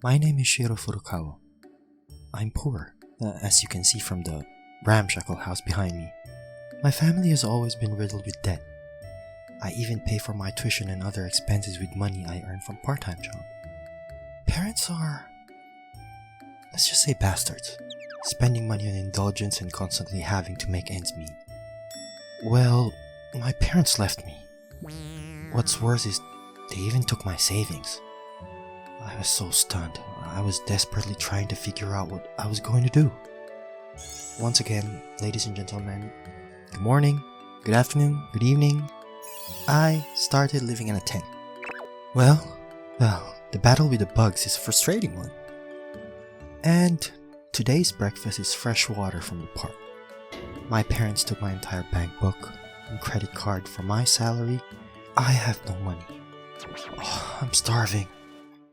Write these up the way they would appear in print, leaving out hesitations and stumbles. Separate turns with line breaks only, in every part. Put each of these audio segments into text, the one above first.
My name is Shiro Furukawa. I'm poor, as you can see from the ramshackle house behind me. My family has always been riddled with debt. I even pay for my tuition and other expenses with money I earn from part-time job. Parents are, let's just say, bastards, spending money on indulgence and constantly having to make ends meet. Well, my parents left me. What's worse is they even took my savings. I was so stunned. I was desperately trying to figure out what I was going to do. Once again, ladies and gentlemen, good morning, good afternoon, good evening. I started living in a tent. Well, the battle with the bugs is a frustrating one. And today's breakfast is fresh water from the park. My parents took my entire bank book and credit card for my salary. I have no money. Oh, I'm starving.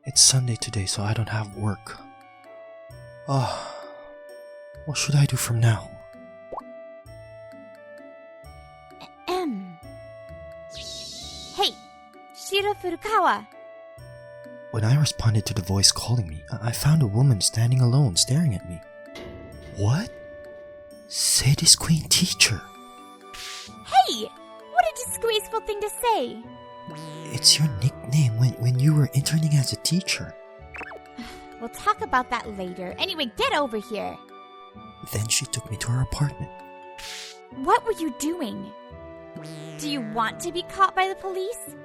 It's Sunday today, so I don't have work. What should I do from now?
Hey, Shiro Furukawa.
When I responded to the voice calling me, I found a woman standing alone, staring at me. What? Sadist Queen Teacher.
Hey! What a disgraceful thing to say!
It's your nickname when you were interning as a teacher.
We'll talk about that later. Anyway, get over here.
Then she took me to her apartment.
What were you doing? Do you want to be caught by the police?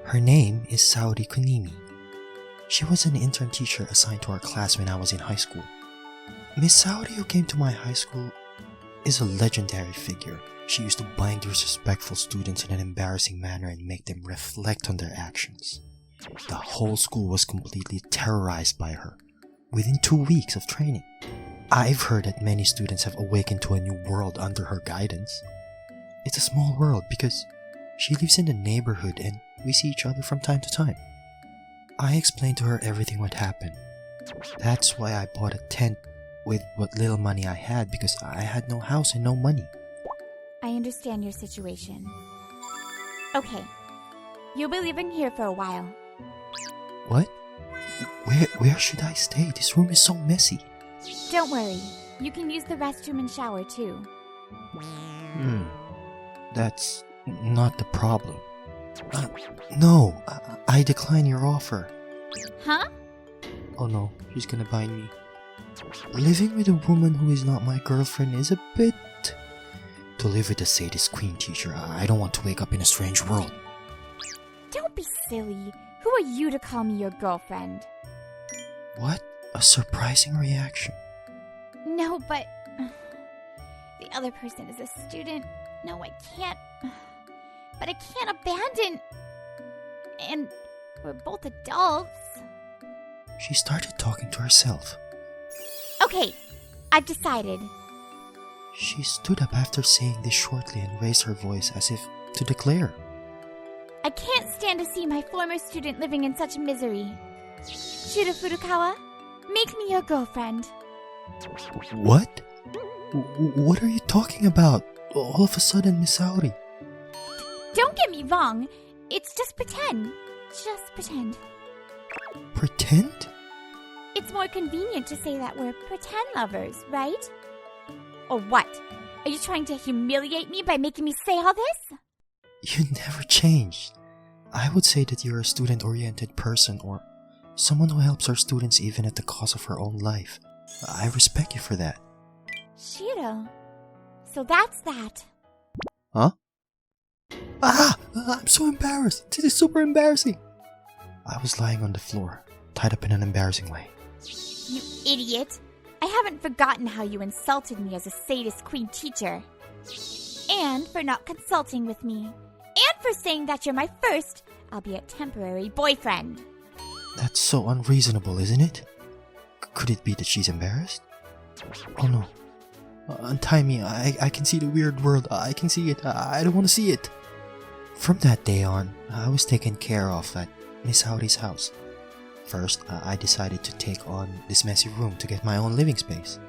Her name is Saori Kunimi. She was an intern teacher assigned to our class when I was in high school. Miss Saori, who came to my high school, is a legendary figure. She used to bind disrespectful students in an embarrassing manner and make them reflect on their actions. The whole school was completely terrorized by her within 2 weeks of training. I've heard that many students have awakened to a new world under her guidance. It's a small world because she lives in the neighborhood and we see each other from time to time. I explained to her everything what happened. That's why I bought a tent with what little money I had, because I had no house and no money.
I understand your situation. Okay, you'll be living here for a while.
What? Where should I stay? This room is so messy.
Don't worry, you can use the restroom and shower too.
That's not the problem. No, I decline your offer.
Huh?
Oh no, she's gonna bind me. Living with a woman who is not my girlfriend is a bit... To live with a sadist queen teacher, I don't want to wake up in a strange world.
Don't be silly. Who are you to call me your girlfriend?
What a surprising reaction.
No, but... the other person is a student. No, I can't... But I can't abandon... And we're both adults.
She started talking to herself.
Okay, I've decided.
She stood up after saying this shortly and raised her voice as if to declare.
I can't stand to see my former student living in such misery. Shiro Furukawa, make me your girlfriend.
What? What are you talking about? All of a sudden, Miss Saori.
Don't get me wrong. It's just pretend. Just pretend.
Pretend?
It's more convenient to say that we're pretend lovers, right? Or what? Are you trying to humiliate me by making me say all this?
You never changed. I would say that you're a student-oriented person or someone who helps her students even at the cost of her own life. I respect you for that.
Shiro, so that's that.
Huh? I'm so embarrassed. This is super embarrassing. I was lying on the floor, tied up in an embarrassing way.
You idiot. I haven't forgotten how you insulted me as a sadist queen teacher. And for not consulting with me. And for saying that you're my first, albeit temporary, boyfriend.
That's so unreasonable, isn't it? Could it be that she's embarrassed? Oh no. Untie me. I can see the weird world. I can see it. I don't want to see it. From that day on, I was taken care of at Miss Saori's house. First, I decided to take on this messy room to get my own living space.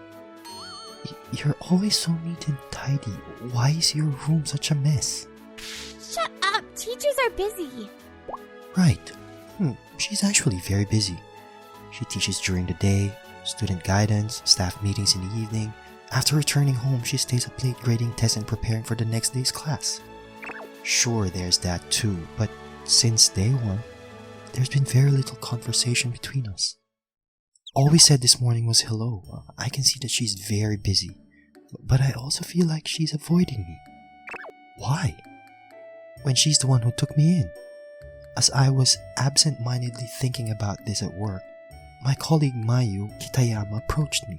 You're always so neat and tidy. Why is your room such a mess?
Shut up! Teachers are busy.
Right. She's actually very busy. She teaches during the day, student guidance, staff meetings in the evening. After returning home, she stays up late grading tests and preparing for the next day's class. Sure, there's that too, but since day one, there's been very little conversation between us. All we said this morning was hello. I can see that she's very busy, but I also feel like she's avoiding me. Why? When she's the one who took me in. As I was absent-mindedly thinking about this at work, my colleague Mayu Kitayama approached me.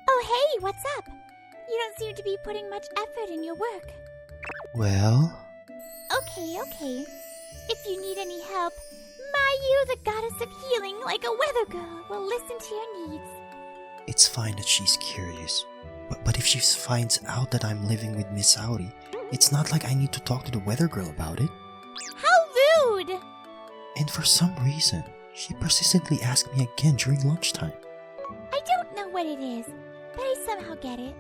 Oh hey, what's up? You don't seem to be putting much effort in your work.
Well...
Okay. If you need any help, Mayu, the goddess of healing, like a weather girl, will listen to your needs.
It's fine that she's curious, but if she finds out that I'm living with Miss Saori, it's not like I need to talk to the weather girl about it.
How rude!
And for some reason, she persistently asked me again during lunchtime.
I don't know what it is, but I somehow get it.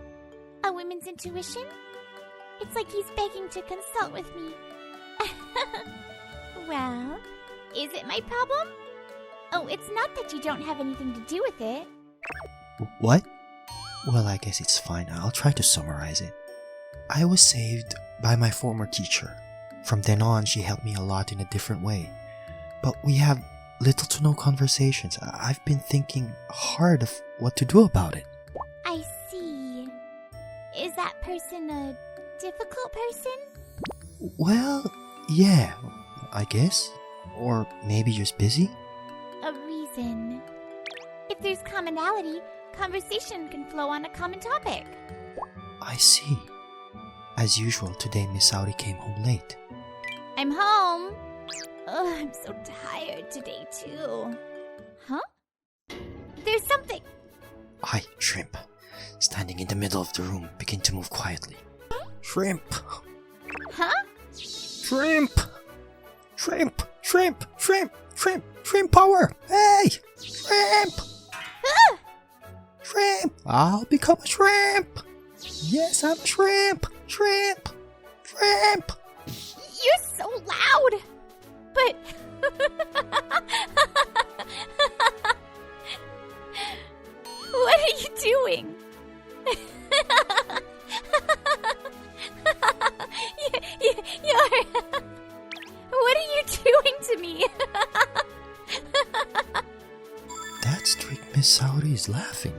A woman's intuition? It's like he's begging to consult with me. Well, is it my problem? Oh, it's not that you don't have anything to do with it.
What? Well, I guess it's fine. I'll try to summarize it. I was saved by my former teacher. From then on, she helped me a lot in a different way. But we have little to no conversations. I've been thinking hard of what to do about it.
I see. Is that person a difficult person?
Well, yeah, I guess. Or maybe just busy?
A reason. If there's commonality, conversation can flow on a common topic.
I see. As usual, today Miss Saori came home late.
I'm home. Oh, I'm so tired today, too. Huh? There's something.
I, Shrimp, standing in the middle of the room, begin to move quietly. Shrimp!
Huh?
Shrimp! Shrimp! Shrimp! Shrimp! Shrimp! Shrimp power! Hey! Shrimp!
Ah!
Shrimp! I'll become a shrimp! Yes, I'm a shrimp! Shrimp! Shrimp!
You're so loud! But... What are you doing? You're... What are you doing to me?
That strict Miss Saori is laughing.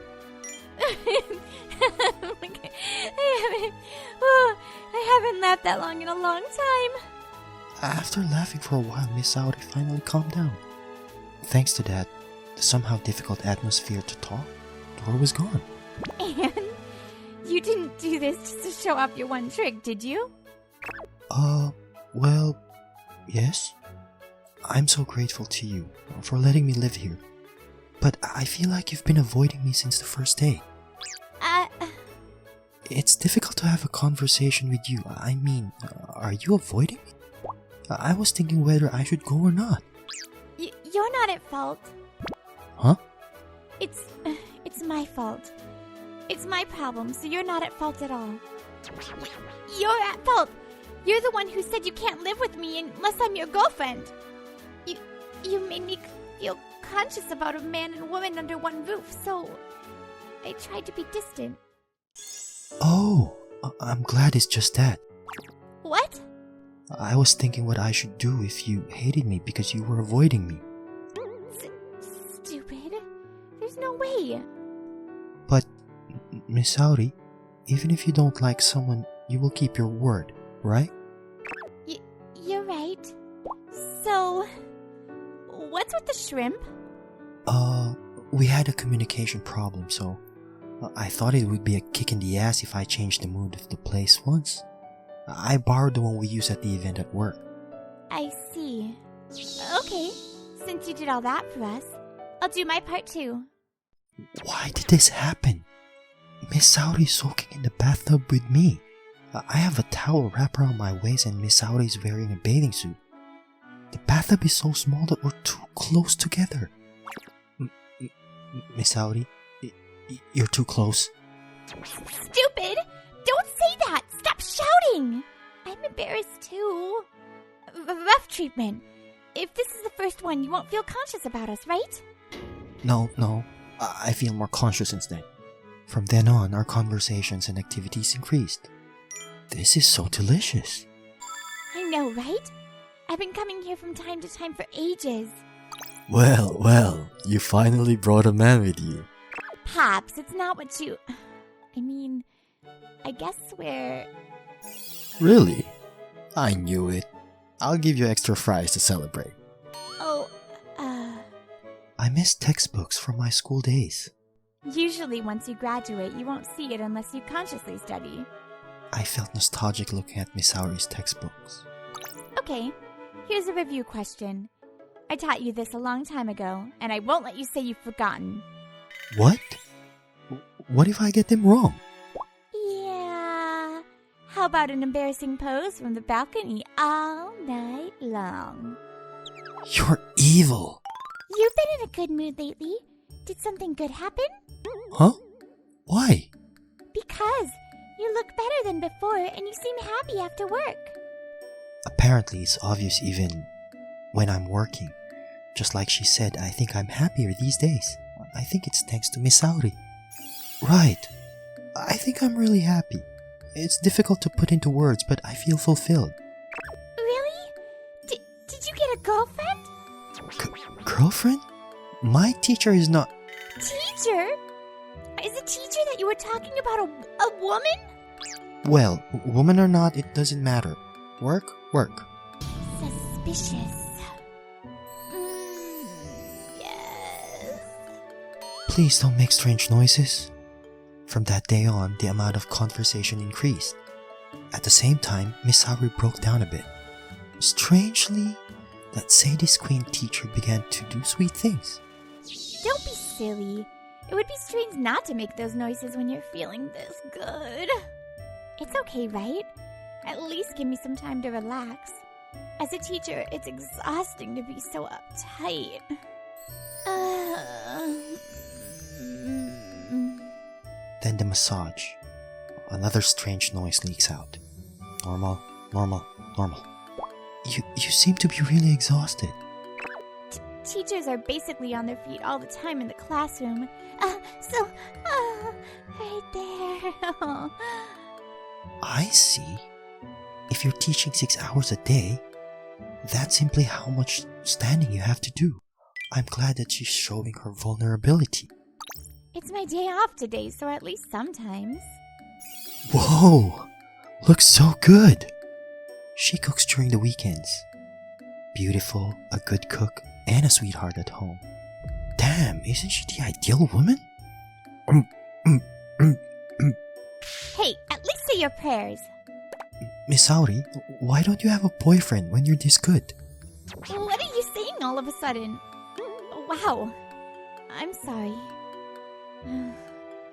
I haven't laughed that long in a long time.
After laughing for a while, Miss Saori finally calmed down. Thanks to that, the somehow difficult atmosphere to talk, Dora was gone.
And you didn't do this just to show off your one trick, did you?
Well, yes. I'm so grateful to you for letting me live here. But I feel like you've been avoiding me since the first day. It's difficult to have a conversation with you. I mean, are you avoiding me? I was thinking whether I should go or not.
You're not at fault.
Huh?
It's my fault. It's my problem, so you're not at fault at all. You're at fault. You're the one who said you can't live with me unless I'm your girlfriend. You made me feel conscious about a man and woman under one roof, so I tried to be distant.
Oh, I'm glad it's just that.
What?
I was thinking what I should do if you hated me because you were avoiding me.
Stupid. There's no way.
But, Miss Saori, even if you don't like someone, you will keep your word, right?
You're right. So, what's with the shrimp?
We had a communication problem, so I thought it would be a kick in the ass if I changed the mood of the place once. I borrowed the one we used at the event at work.
I see. Okay, since you did all that for us, I'll do my part too.
Why did this happen? Miss Saori is soaking in the bathtub with me. I have a towel wrapped around my waist and Miss Saori is wearing a bathing suit. The bathtub is so small that we're too close together. Miss Saori, you're too close.
Stupid! Don't say that! Stop shouting! I'm embarrassed too. Rough treatment. If this is the first one, you won't feel conscious about us, right?
No. I feel more conscious instead. From then on, our conversations and activities increased. This is so delicious.
I know, right? I've been coming here from time to time for ages.
Well, you finally brought a man with you.
Pops, it's not what you... I mean, I guess we're...
Really? I knew it. I'll give you extra fries to celebrate.
Oh,
I miss textbooks from my school days.
Usually once you graduate, you won't see it unless you consciously study.
I felt nostalgic looking at Miss Saori's textbooks.
Okay, here's a review question. I taught you this a long time ago, and I won't let you say you've forgotten.
What? What if I get them wrong?
Yeah. How about an embarrassing pose from the balcony all night long?
You're evil.
You've been in a good mood lately. Did something good happen?
Huh? Why?
Because you look better than before and you seem happy after work.
Apparently, it's obvious even when I'm working. Just like she said, I think I'm happier these days. I think it's thanks to Miss Saori. Right. I think I'm really happy. It's difficult to put into words, but I feel fulfilled.
Really? Did you get a girlfriend?
Girlfriend? My teacher is not...
Teacher? Is the teacher that you were talking about a woman?
Well, woman or not, it doesn't matter. Work.
Suspicious. Yes.
Please don't make strange noises. From that day on, the amount of conversation increased. At the same time, Miss Saori broke down a bit. Strangely, that Sadist Queen teacher began to do sweet things.
Don't be silly. It would be strange not to make those noises when you're feeling this good. It's okay, right? At least give me some time to relax. As a teacher, it's exhausting to be so uptight.
Then the massage. Another strange noise leaks out. Normal. You seem to be really exhausted.
Teachers are basically on their feet all the time in the classroom. Right there.
I see. If you're teaching 6 hours a day, that's simply how much standing you have to do. I'm glad that she's showing her vulnerability.
It's my day off today, so at least sometimes.
Whoa! Looks so good! She cooks during the weekends. Beautiful, a good cook, and a sweetheart at home. Damn, isn't she the ideal woman?
Hey, at least say your prayers.
Miss Saori, why don't you have a boyfriend when you're this good?
What are you saying all of a sudden? Wow. I'm sorry.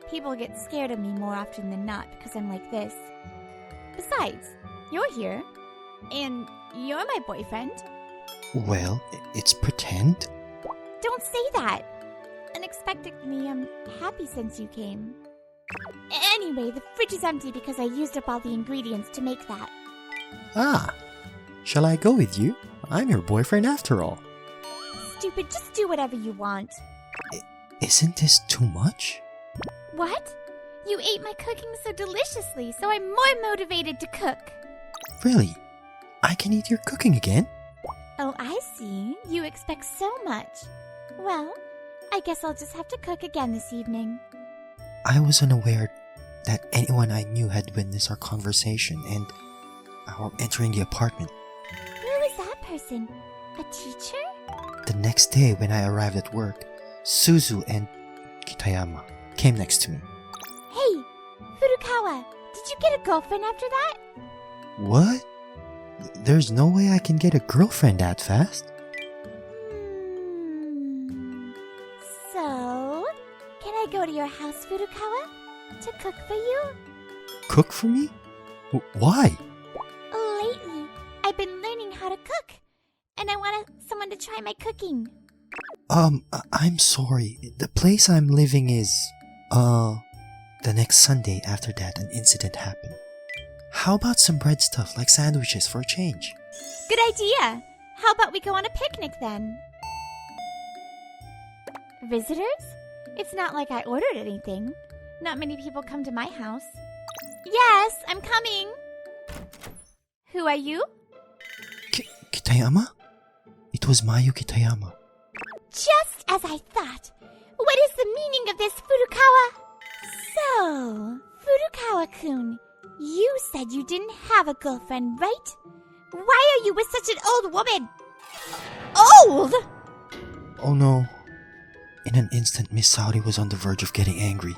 People get scared of me more often than not because I'm like this. Besides, you're here. And you're my boyfriend.
Well, it's pretend.
Don't say that. Unexpectedly, I'm happy since you came. Anyway, the fridge is empty because I used up all the ingredients to make that.
Ah, shall I go with you? I'm your boyfriend after all.
Stupid, just do whatever you want.
Isn't this too much?
What? You ate my cooking so deliciously, so I'm more motivated to cook.
Really? I can eat your cooking again?
Oh, I see. You expect so much. Well, I guess I'll just have to cook again this evening.
I was unaware that anyone I knew had witnessed our conversation and our entering the apartment.
Who is that person? A teacher?
The next day when I arrived at work, Suzu and Kitayama came next to me.
Hey, Furukawa, did you get a girlfriend after that?
What? There's no way I can get a girlfriend that fast.
So, can I go to your house, Furukawa, to cook for you?
Cook for me? Why?
Lately, I've been learning how to cook, and I want someone to try my cooking.
I'm sorry. The place I'm living is, the next Sunday after that an incident happened. How about some bread stuff like sandwiches for a change?
Good idea. How about we go on a picnic then? Visitors? It's not like I ordered anything. Not many people come to my house. Yes, I'm coming. Who are you?
Kitayama? It was Mayu Kitayama.
Just as I thought. What is the meaning of this, Furukawa? So, Furukawa-kun, you said you didn't have a girlfriend, right? Why are you with such an old woman? Old?
Oh no. In an instant, Miss Saori was on the verge of getting angry.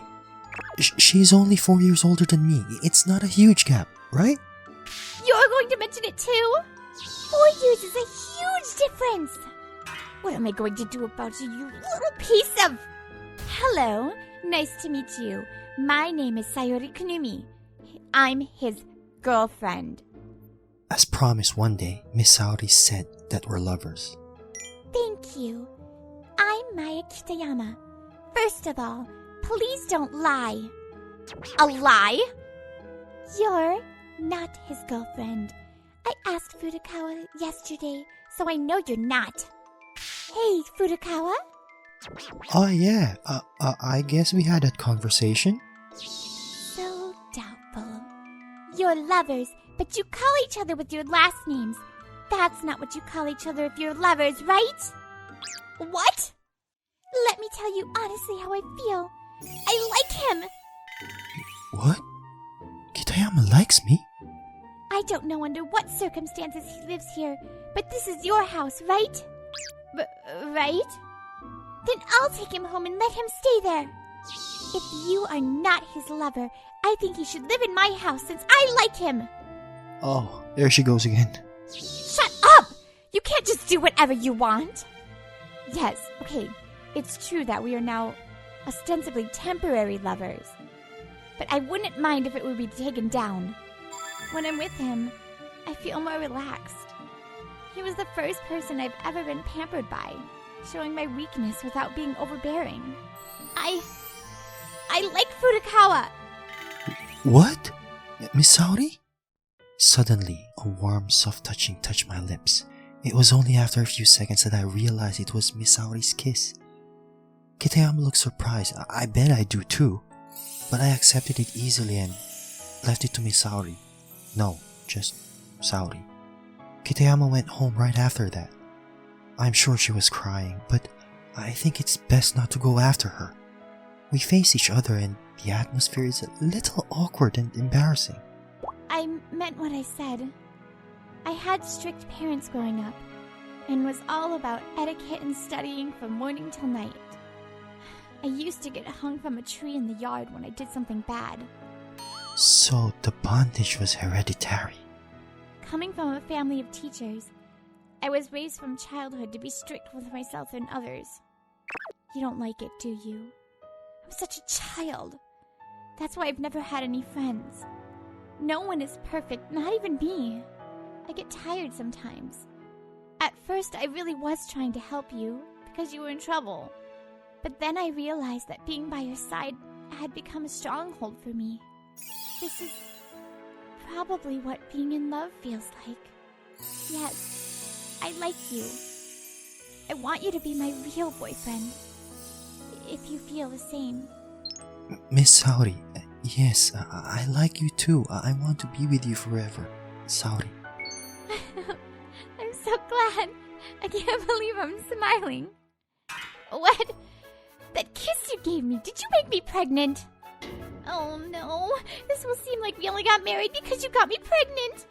She's only 4 years older than me. It's not a huge gap, right?
You're going to mention it too? 4 years is a huge difference. What am I going to do about you, you little piece of... Hello, nice to meet you. My name is Sayori Kunumi. I'm his girlfriend.
As promised one day, Miss Saori said that we're lovers.
Thank you. I'm Maya Kitayama. First of all, please don't lie. A lie? You're not his girlfriend. I asked Furukawa yesterday, so I know you're not. Hey, Furukawa?
Oh yeah, I guess we had that conversation.
So doubtful. You're lovers, but you call each other with your last names. That's not what you call each other if you're lovers, right? What? Let me tell you honestly how I feel. I like him.
What? Kitayama likes me?
I don't know under what circumstances he lives here, but this is your house, right? Right? Then I'll take him home and let him stay there. If you are not his lover, I think he should live in my house since I like him.
Oh, there she goes again.
Shut up! You can't just do whatever you want. Yes, okay, it's true that we are now ostensibly temporary lovers. But I wouldn't mind if it would be taken down. When I'm with him, I feel more relaxed. He was the first person I've ever been pampered by, showing my weakness without being overbearing. I like Furukawa!
What? Miss Saori? Suddenly, a warm, soft touching touched my lips. It was only after a few seconds that I realized it was Miss Saori's kiss. Kitayama looked surprised. I bet I do too. But I accepted it easily and left it to Miss Saori. No, just Saori. Kitayama went home right after that. I'm sure she was crying, but I think it's best not to go after her. We face each other and the atmosphere is a little awkward and embarrassing.
I meant what I said. I had strict parents growing up and was all about etiquette and studying from morning till night. I used to get hung from a tree in the yard when I did something bad.
So the bondage was hereditary.
Coming from a family of teachers, I was raised from childhood to be strict with myself and others. You don't like it, do you? I'm such a child. That's why I've never had any friends. No one is perfect, not even me. I get tired sometimes. At first, I really was trying to help you because you were in trouble. But then I realized that being by your side had become a stronghold for me. This is probably what being in love feels like. Yes, I like you. I want you to be my real boyfriend. If you feel the same.
Miss Saori, yes, I like you too. I want to be with you forever. Saori.
I'm so glad. I can't believe I'm smiling. What? That kiss you gave me, did you make me pregnant? Oh no, this will seem like we only got married because you got me pregnant.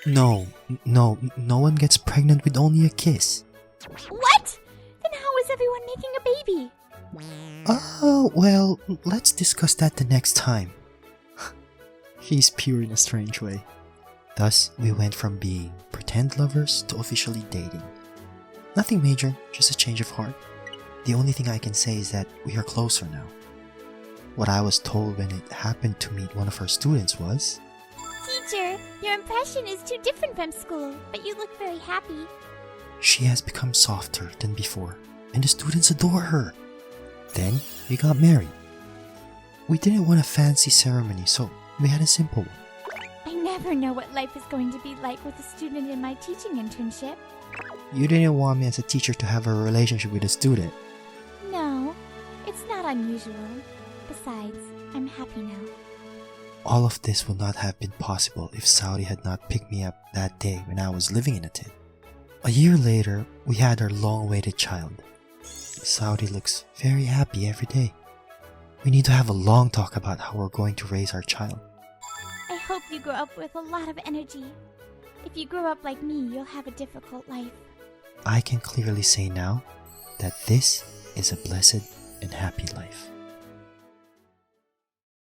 No
one gets pregnant with only a kiss.
What? Then how is everyone making a baby?
Oh, well, let's discuss that the next time. He's pure in a strange way. Thus, we went from being pretend lovers to officially dating. Nothing major, just a change of heart. The only thing I can say is that we are closer now. What I was told when it happened to meet one of her students was,
Teacher, your impression is too different from school, but you look very happy.
She has become softer than before, and the students adore her. Then, we got married. We didn't want a fancy ceremony, so we had a simple one.
I never know what life is going to be like with a student in my teaching internship.
You didn't want me as a teacher to have a relationship with a student.
No, unusual. Besides, I'm happy now.
All of this would not have been possible if Saudi had not picked me up that day when I was living in a tent. A year later, we had our long-awaited child. Saudi looks very happy every day. We need to have a long talk about how we're going to raise our child.
I hope you grow up with a lot of energy. If you grow up like me, you'll have a difficult life.
I can clearly say now that this is a blessed and happy life.